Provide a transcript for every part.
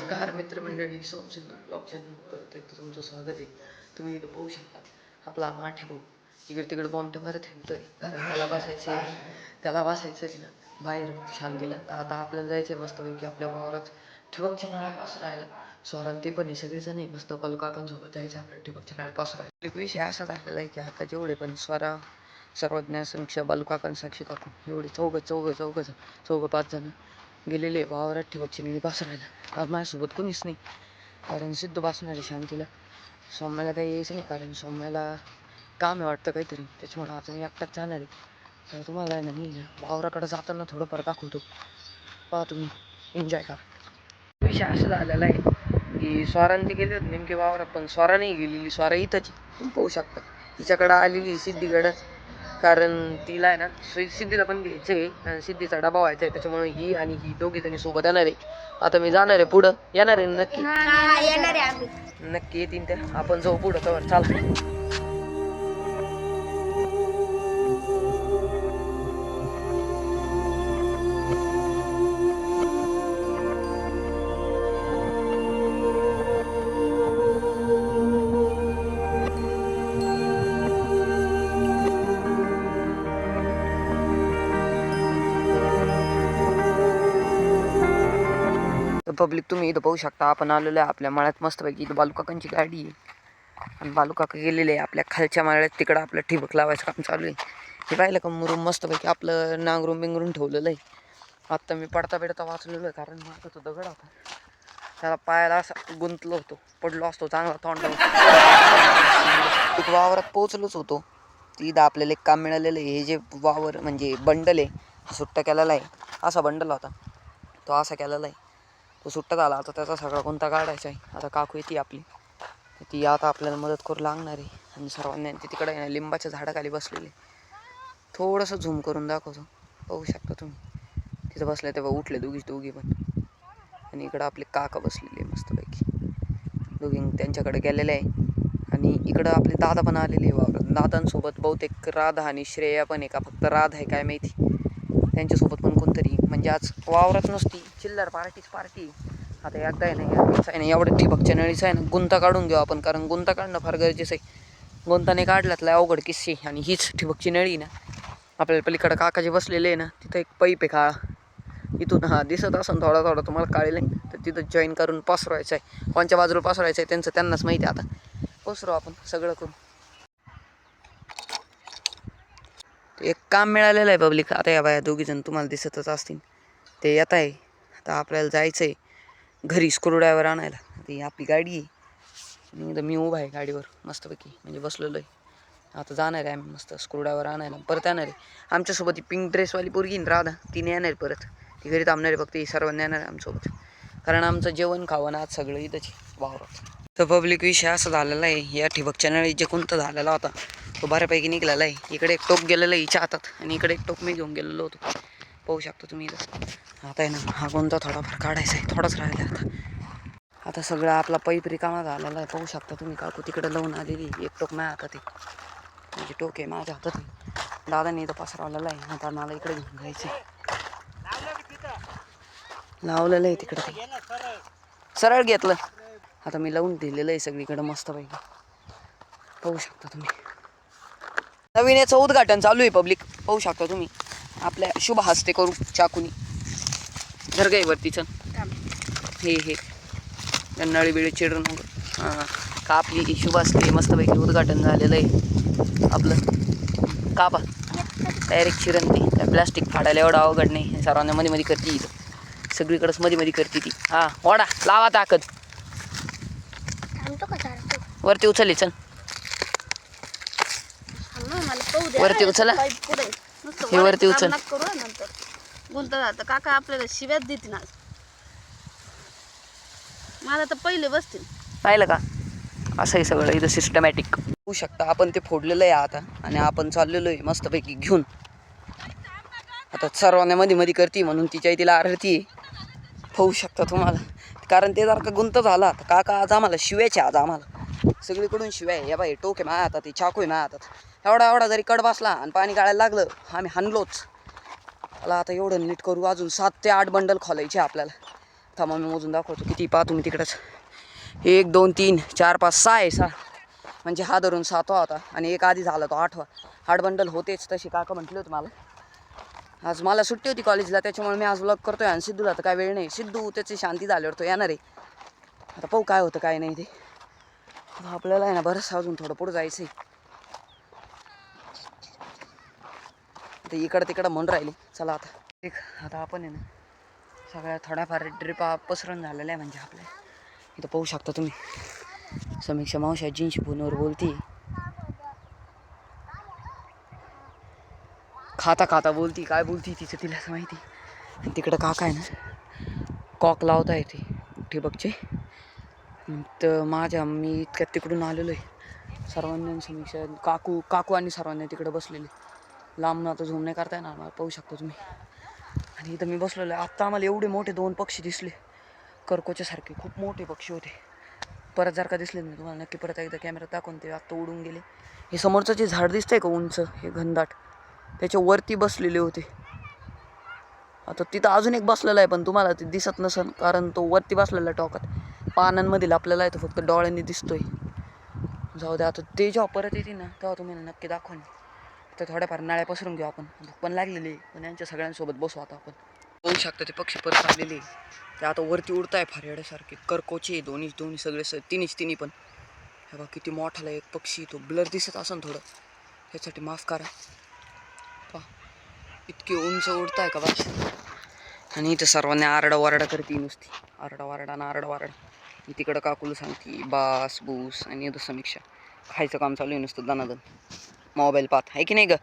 नमस्कार मित्रमंडळी, सोमसिंग blog channel परत एकदा तुमचं स्वागत आहे. तुम्ही इथं पाहू शकता आपला माठी भाऊ इकडे तिकडे बॉम्ब मारत हिंडतोय. त्याला बसायचं आहे ना बाहेर शांतीला. आता आपल्याला जायचं आहे मस्तपैकी आपल्या वावरात ठिबकच्या नळापासून राहिला स्वरान ते पण सगळेजण नाही मस्त काकांसोबत जायचं आपल्या ठिबकच्या नळापासून राहिला. एक विषय असा झालेला आहे की आता जेवढे पण स्वरा सर्वज्ञ संक्ष बालूकाकां साक्षी काकू एवढे चौघ पाच जण गेलेले वावरात ठिबकची नळी पासून राहिला. आज माझ्यासोबत कोणीच नाही कारण सिद्ध बसणार आहे शांतीला. सौम्याला काही यायचं नाही कारण सौम्याला काम आहे वाटतं काहीतरी, त्याच्यामुळे आता मी एकटाच जाणार आहे. तर तुम्हाला आहे ना मी वावराकडे जाताना थोडंफार दाखवतो, पहा तुम्ही एन्जॉय करा. विषय असं झालेला आहे की स्वरांती गेले होते नेमके वावरात, पण स्वरा नाही गेलेली, स्वरा इथंच तुम्ही पाहू शकता. तिच्याकडं आलेली सिद्धीकडंच, कारण तिला आहे ना सिद्धीला पण घ्यायचं आहे, सिद्धीचा डबा व्हायचा आहे, त्याच्यामुळे ही आणि ही दोघी जणी सोबत येणार आहे. आता मी जाणार आहे पुढं, येणार आहे नक्की नक्की येतील त्या. आपण जाऊ पुढं तर चालतं. पब्लिक तुम्ही इथं पाहू शकता, आपण आलेलो आहे आपल्या मळ्यात मस्तपैकी. इथं बालूकाकांची गाडी आहे आणि बालूकाका गेलेले आहे आपल्या खालच्या मळ्यात, तिकडं आपलं ठिबक लावायचं काम चालू आहे. हे पाहिलं का मुरुम मस्तपैकी आपलं नांगरून बिंगरून ठेवलेलं आहे. आत्ता मी पडता वाचलेलो आहे कारण माझा तो दगड होता, त्याला पायाला असा गुंतलो होतो, पडलो असतो चांगला तोंडावर. वावरात पोहोचलोच होतो तिथं आपल्याला एक काम मिळालेलं आहे. हे जे वावर म्हणजे बंडल आहे सुट्टा केलेला आहे, असा बंडल होता तो असा केलेला आहे, तो सुट्टा झाला. आता त्याचा सगळा कोणता काढायचा आहे. आता काकू येते आपली, ती आता आपल्याला मदत करू लागणार आहे. आणि सर्वांनी ते तिकडे आहे ना लिंबाच्या झाडाखाली बसलेले, थोडंसं झूम करून दाखवतो, पाहू शकता तुम्ही. तिथं बसले तेव्हा उठले दोघी पण, आणि इकडं आपले काका बसलेले मस्तपैकी दोघी त्यांच्याकडे गेलेले आहे. आणि इकडं आपले दादा पण आलेले वावरात. दादांसोबत बहुतेक राधा आणि श्रेया पण आहे का फक्त राधा आहे काय माहिती, त्यांच्यासोबत पण कोणतरी. म्हणजे आज वावरात नुसती चिल्लर पार्टी. आता एकदा आहे ना एवढं ठिबकच्या नळीचं आहे ना गुंता काढून घेऊ आपण, कारण गुंता काढणं फार गरजेचं आहे. गुंताने काढल्यातला अवघड किस्से. आणि हीच ठिबकची नळी ना आपल्याला पलीकडं काकाचे बसलेले आहे ना, तिथं एक पाईप आहे काळा, इथून दिसत असेल थोडा तुम्हाला काळेल नाही तर तिथं जॉईन करून पसरवायचं आहे. कोणच्या बाजूला पसरवायचं आहे त्यांनाच माहिती आहे. आता पसरू आपण सगळं करू. एक काम मिळालेलं आहे पब्लिक. आता या बाया दोघीजण तुम्हाला दिसतच असतील, ते येत आहे. आता आपल्याला जायचं आहे घरी स्क्रूड्रायव्हर आणायला. ती आपली गाडी आहे आणि मी उभा आहे गाडीवर मस्तपैकी, म्हणजे बसलेलो आहे. आता जाणार आहे आम्ही मस्त स्क्रूड्रायव्हर आणायला. परत येणार आहे आमच्यासोबत ही पिंक ड्रेसवाली पोरगी राधा, तिने येणार आहे परत. ती घरी थांबणार आहे फक्त, ही सर्वांनी येणार आहे आमच्यासोबत, कारण आमचं जेवण खावण आज सगळं इथंच वावरात. तर पब्लिक विषय असा झालेला आहे, या ठिबकच्या नळी जे कोणता झालेला होता तो बऱ्यापैकी निघालेला आहे. इकडे एक टोक गेलेलं आहे हिच्या हातात आणि इकडे एक टोक मी घेऊन गेलेलो होतो, पाहू शकतो तुम्ही इथं. आता आहे ना हा कोणता थोडाफार काढायचा आहे, थोडाच राहिला आता सगळं आपला पाईप रिकामा झालेला आहे. पाहू शकता तुम्ही काकू तिकडे लावून आलेली, एक टोक माझ्या हातात आहे, म्हणजे टोक आहे माझ्या हातात आहे. दादाने इथं पसरवलेला आहे. आता मला इकडे घेऊन जायचं आहे, लावलेलं आहे तिकडे सरळ घेतलं. आता मी लावून दिलेलं आहे सगळीकडे मस्तपैकी, पाहू शकता तुम्ही. नवीन याचं उद्घाटन चालू आहे पब्लिक, पाहू शकता तुम्ही. आपल्या शुभ हस्ते करू चाकूनी घरगाईवरतीचं हे नळी बिळी चिडून का आपली शुभ हस्ते मस्तपैकी उद्घाटन झालेलं आहे आपलं. का बा डायरेक्ट चिरंती त्या प्लॅस्टिक फाडायला एवढं अवघड नाही, सर्वांना मध्ये करते इथं, सगळीकडेच मध्ये करते ती. हा ओढा लावा ताकद, वरती उचलली चल, वरती उचला, हे वरती उचल. बोलता जातं काका आपल्याला शिव्यात देतील आज, मला तर पहिले बसतील. पाहिलं का असं आहे सगळं इथं सिस्टमॅटिक. होऊ शकता आपण ते फोडलेलं आहे आता, आणि आपण चाललेलो आहे मस्तपैकी घेऊन. आता सर्वांना मध्ये करते म्हणून तिला आरती आहे, होऊ शकता तुम्हाला, कारण ते जर का गुंत झाला तर काका आज आम्हाला शिव्याचे, आज आम्हाला सगळीकडून शिव्या आहे. या बाई टोक आहे माझ्या हातात, ती चाकू आहे माझ्या हातात, एवढा जरी कड बसला आणि पाणी गाळायला लागलं आम्ही हाणलोच. मला आता एवढं नीट करू, अजून 7 ते 8 बंडल खोलायचे आपल्याला. थांबा मी मोजून दाखवतो किती पाहा तुम्ही तिकडंच. 1 2 3 4 5 6 आहे 6. म्हणजे हा धरून 7वा होता आणि एक आधी झाला तो 8वा. हार्ड बंडल होतेच तशी काका म्हटले होते मला. आज मला सुट्टी होती कॉलेजला त्याच्यामुळे मी आज व्लॉग करतोय. आणि सिद्धूला तर काय वेळ नाही. सिद्धू त्याची शांती झाल्यावर तो येणार आहे. आता पाहू काय होतं काय नाही ते. आपल्याला आहे ना बरंच अजून थोडं पुढं जायचं आहे. आता इकडं तिकडं म्हणून राहिले. चला आता आपण आहे ना सगळ्या थोड्याफार ड्रिपा पसरून झालेल्या आहे. म्हणजे आपल्या इथं पाहू शकता तुम्ही. समीक्षा मावशी आजींशी फोनवर बोलती. खाता बोलती. काय बोलती तिचं तिलाच माहिती. आणि तिकडं काका आहे ना कॉक लावता येते ठिबकचे. तर मी इतक्यात तिकडून आलेलो आहे. सर्वांनी समीक्षा काकू आणि सर्वांनी तिकडे बसलेले. लांबनं आता झूम नाही करता येणार मला. पाहू शकता तुम्ही. आणि इथं मी बसलेलो आहे. आत्ता आम्हाला एवढे मोठे 2 पक्षी दिसले करकोच्या सारखे. खूप मोठे पक्षी होते. परत जर का दिसले नाही तुम्हाला नक्की परत एकदा कॅमेरा दाखवून. ते आत्ता उडून गेले. हे समोरचं जे झाड दिसतंय का उंच हे घनदाट त्याच्या वरती बसलेले होते. आता तिथं अजून एक बसलेला आहे पण तुम्हाला ते दिसत नसन कारण तो वरती बसलेला टोकात पानांमधील आपल्याला आहे तो फक्त डोळ्यांनी दिसतोय. जाऊ द्या आता ते जेव्हा परत येते ना तेव्हा तुम्हाला नक्की दाखवून. तर थोड्याफार नाळ्या पसरून घेऊ आपण. भूक पण लागलेली आहे पण यांच्या सगळ्यांसोबत बसू आता आपण. होऊ शकतं ते पक्षी परत आलेले ते आता वरती उडताय फार येड्यासारखे. करकोचे दोन्ही सगळे तिन्ही पण. हे बघा किती मोठाला एक पक्षी. तो ब्लर दिसत असन थोडं त्यासाठी माफ करा. पहा इतकी उंच उडताय का बस. आणि इथं सर्वांनी आरडाओरडा करते नुसती. आरडाओरडा. तिकडं काकूला सांगते बास बूस. आणि इथं समीक्षा खायचं काम चालू आहे नुसतं दनादन. मोबाईल पाहत आहे की नाही ग.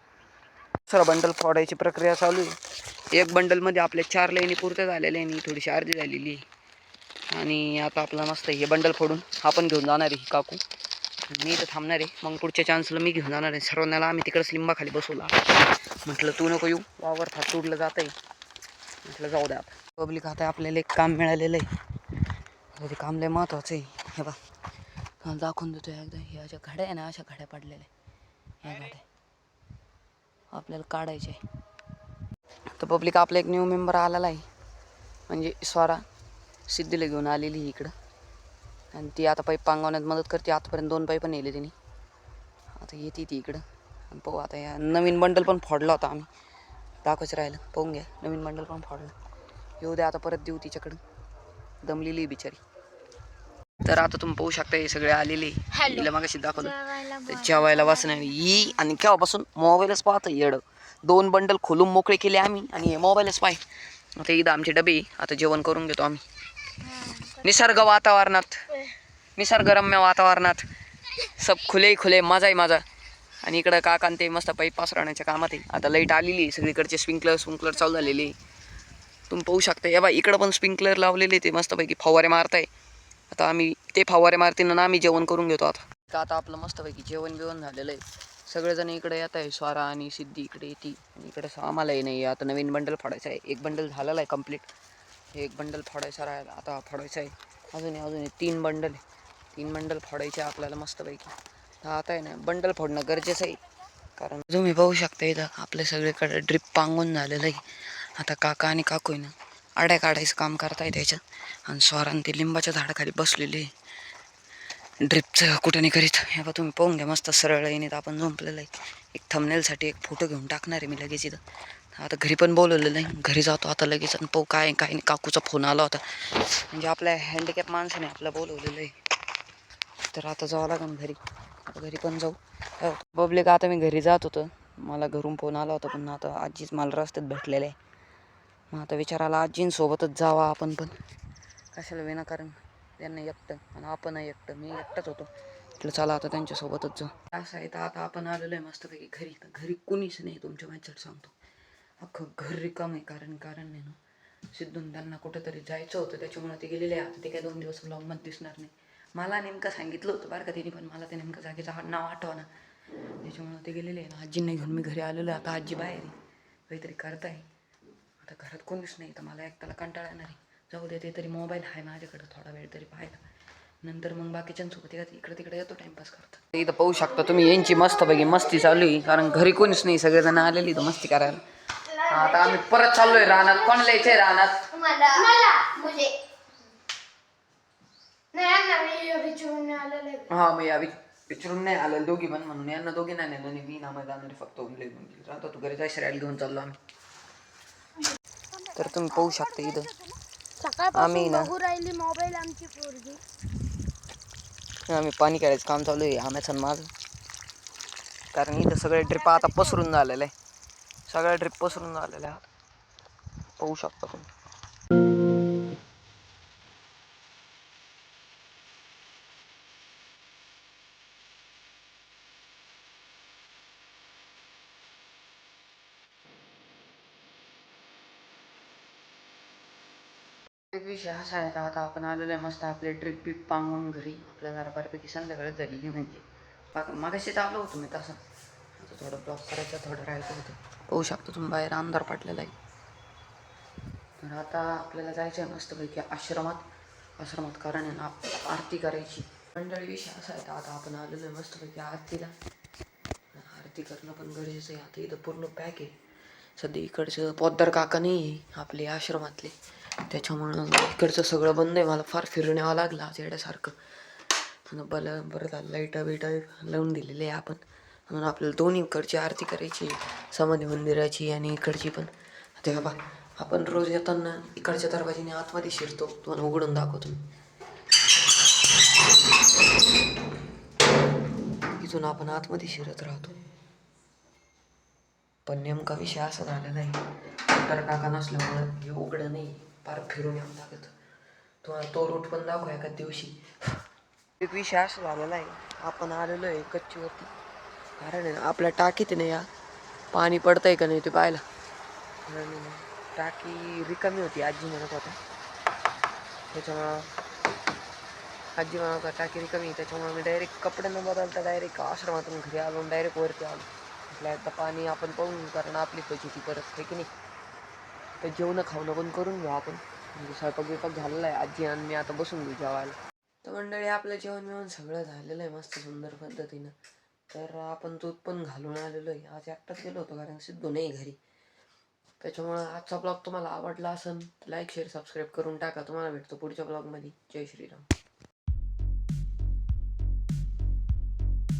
दुसरा बंडल फोडायची प्रक्रिया चालू आहे. एक बंडलमध्ये आपल्या 4 लाईनी पुरत्या झालेल्या आहे. थोडीशी अर्धी झालेली आहे. आणि आता आपला मस्त हे बंडल फोडून आपण घेऊन जाणार आहे काकू. मी इथं थांबणार आहे. मग पुढच्या चान्सला मी घेऊन जाणार आहे. सर्वांना आम्ही तिकडंच लिंबाखाली बसवला. म्हटलं तू नको येऊ वावर फार तुडलं जात आहे. म्हटलं जाऊ द्या आता. पब्लिक आता आपल्याला एक काम मिळालेलं आहे. ते काम लय महत्त्वाचं आहे. हे बघा दाखवून देतो एकदा. हे अशा घड्या आहे ना अशा घड्या पडलेल्या ह्या घड्या आपल्याला काढायचे. तर पब्लिक आपला एक न्यू मेंबर आलेला आहे. म्हणजे स्वरा सिद्धीला घेऊन आलेली इकडं. आणि ती आता पाईप पांगवण्यात मदत करते. आतापर्यंत 2 पाईप नेले तिने. आता येते ती इकडं. आणि पाहू आता या नवीन बंडल पण फोडला होता आम्ही. दाखवच राहिलं पाहून घ्या. नवीन बंडल पण फोडला. येऊ द्या आता परत देऊ तिच्याकडं. दमलेली बिचारी. तर आता तुम्ही पाहू शकता हे सगळे आलेले. हिला मागाशी दाखवलं जेवायला वाचणार ही. आणि केव्हापासून मोबाईलच पाहतं येडं. 2 बंडल खोलून मोकळे केले आम्ही आणि हे मोबाईलच पाय. आता इथं आमचे डबे. आता जेवण करून घेतो आम्ही निसर्गरम्य वातावरणात. सब खुले मजा माझा. आणि इकडं काकान ते मस्त पाईप पसरवण्याच्या कामात आहे. आता लाईट आलेली आहे सगळीकडचे. स्प्रिंकलर चालू झालेले. तुम्ही पाहू शकता या बा इकडं पण स्प्रिंकलर लावलेले. ते मस्तपैकी फवारे मारताय. आता आम्ही ते फवारे मारतीनं आम्ही जेवण करून घेतो आता आपलं मस्तपैकी जेवण झालेलं आहे. सगळेजण इकडे येत आहे. स्वारा आणि सिद्धी इकडे येते. आणि इकडं आम्हालाही नाही. आता नवीन बंडल फोडायचं आहे. एक बंडल झालेला आहे कंप्लीट. एक बंडल फोडायचा राहिला आता फोडायचं आहे. अजून 3 बंडल आहे. 3 बंडल फोडायचे आपल्याला मस्तपैकी. आता आहे ना बंडल फोडणं गरजेचं आहे. कारण तुम्ही पाहू शकता इथं आपल्या सगळीकडे ड्रिप पांगून झालेलं आहे. आता काका आणि काकू आहे ना आड्या काढायचं काम करताय त्याच्यात. आणि स्वारान ते लिंबाच्या झाडाखाली बसलेले ड्रिपचं कुठं नाही करीत. हे बा तुम्ही पाहून घ्या मस्त सरळ येणे आपण झोंपलेलं आहे. एक थंबनेलसाठी एक फोटो घेऊन टाकणार आहे मी लगेच इथं. आता घरी पण बोलवलेलं आहे. घरी जातो आता लगेच. आणि पाहू काय नाही काकूचा फोन आला होता. म्हणजे आपल्या हँडिकॅप माणसाने आपलं बोलवलेलं आहे. तर आता जावं लागेल घरी. आता घरी पण जाऊ. पब्लिक आता मी घरी जात होतं. मला घरून फोन आला होता पण आता आजीच मला रस्त्यात भेटलेले आहे. मग आता विचारायला आजींसोबतच जावा आपण पण. कशाला विनाकारण त्यांना एकटं आणि आपण एकटं. मी एकटाच होतो. म्हटलं चला आता त्यांच्यासोबतच जाऊ. असं आहे तर आता आपण आलेलो आहे मस्तपैकी घरी. तर घरी कुणीच नाही तुमच्या माझ्यासाठी सांगतो. अख्खं घर रिकाम आहे. कारण नाही ना सिद्धून त्यांना कुठंतरी जायचं होतं त्याच्यामुळे ते गेलेले आहे. आता ते काय 2 दिवस ब्लॉगमध्ये दिसणार नाही. मला नेमकं सांगितलं होतं बरं का तिने पण मला ते नेमकं जागेचं नाव आठवा ना. त्याच्यामुळे ते गेलेले आहे ना. आजींना घेऊन मी घरी आलेलो आहे. आता आजी बाहेर आहे काहीतरी करताय. आता घरात कोणीच नाही तर मला एकट्याला कंटाळा येणार आहे. जाऊ दे ते तरी मोबाईल आहे माझ्याकडं थोडा वेळ तरी पाहायला. नंतर मग बाकीच्यांसोबत इकडे तिकडे येतो टाइमपास करतो. इथं पाहू शकता तुम्ही यांची मस्ती चालू आहे. कारण घरी कोणीच नाही सगळेजण आलेली इथं मस्ती करायला. आता आम्ही परत चाललोय रानात. कोण लिहायचंय रानात हा मग या विचारून नाही आलं दोघी पण म्हणून यांना दोघी नाही नेलं आणि मी नामा जाणारे फक्त उमले म्हणजे आता तू घरी जायचं रॅली घेऊन चाललो आम्ही. तर तुम्ही पाहू शकता इथं आम्ही सकाळपासून ना बघू राहिली मोबाईल आमची पोरगी. आम्ही पाणी काढायचं काम चालू आहे आम्याचं आणि माझं. कारण इथं सगळे ड्रिप आता पसरून झालेलं आहे. सगळ्या ड्रिप पसरून झालेल्या आहेत पाहू शकता तुम्ही. एक विषय असा आहे आता आपण आलेलो आहे मस्त आपले ट्रिप बिप पांगून घरी आपल्याला जरा बऱ्यापैकी संध्याकाळच झालेली म्हणजे मागाशी आलो होतो मी तसं. आता थोडं ब्लॉक करायचं थोडं राहायचं होतं. पाहू शकतो तुम्ही बाहेर अंधार पडलेला आहे. तर आता आपल्याला जायचं आहे मस्तपैकी आश्रमात कारण आहे ना आरती करायची. मंडळी विषय असा आहे आता आपण आलेलो आहे मस्तपैकी आरतीला. आरती करणं पण गरजेचं आहे. आता इथं पूर्ण पॅक आहे सध्या. इकडचं पोद्दार काका नाही आहे आपले आश्रमातले, त्याच्यामुळं इकडचं सगळं बंद आहे. मला फार फिरून यावं लागलं आज येण्यासारखं. बरं झालं लाईटा बिटा लावून दिलेले आहे आपण. म्हणून आपल्याला दोन्ही इकडची आरती करायची समाधी मंदिराची आणि इकडची पण. तेव्हा बा आपण रोज येताना इकडच्या दरवाजाने आतमध्ये शिरतो. तुम्हाला उघडून दाखवतो. इथून आपण आतमध्ये शिरत राहतो. पण नेमका विषय असा झालेला आहे तर काका नसल्यामुळं हे उघडं नाही फार फिरून यावं लागत. तुम्हाला तो रूट पण दाखवा एका दिवशी. एक विषय असा झालेला आहे आपण आलेलो आहे कच्चीवरती कारण आहे ना आपल्या टाकीत नाही या पाणी पडतंय का नाही ते पाहायला. टाकी रिकामी होती आजी म्हणत होता. त्याच्यामुळं आजी म्हणत होता टाकी रिकामी. त्याच्यामुळं मी डायरेक्ट कपडे न बदलता डायरेक्ट आश्रमातून घरी आलो आणि डायरेक्ट वरती आलो. म्हटलं एकदा पाणी आपण पाहून कारण आपली फजिती परत आहे की नाही. तर जेवणं खावणं पण करून घेऊ आपण. म्हणजे स्वयंपाक बिपाक झालेला आहे. आजी आणि मी आता बसून घेऊ जेवायला. तर मंडळी आपलं जेवण बिवण सगळं झालेलं आहे मस्त सुंदर पद्धतीनं. तर आपण दूध पण घालून आलेलो आहे. आज एकटाच गेलो होतो कारण सिद्धू नाही घरी. त्याच्यामुळं आजचा ब्लॉग तुम्हाला आवडला असेल लाईक शेअर सबस्क्राईब करून टाका. तुम्हाला भेटतो पुढच्या ब्लॉगमध्ये. जय श्रीराम.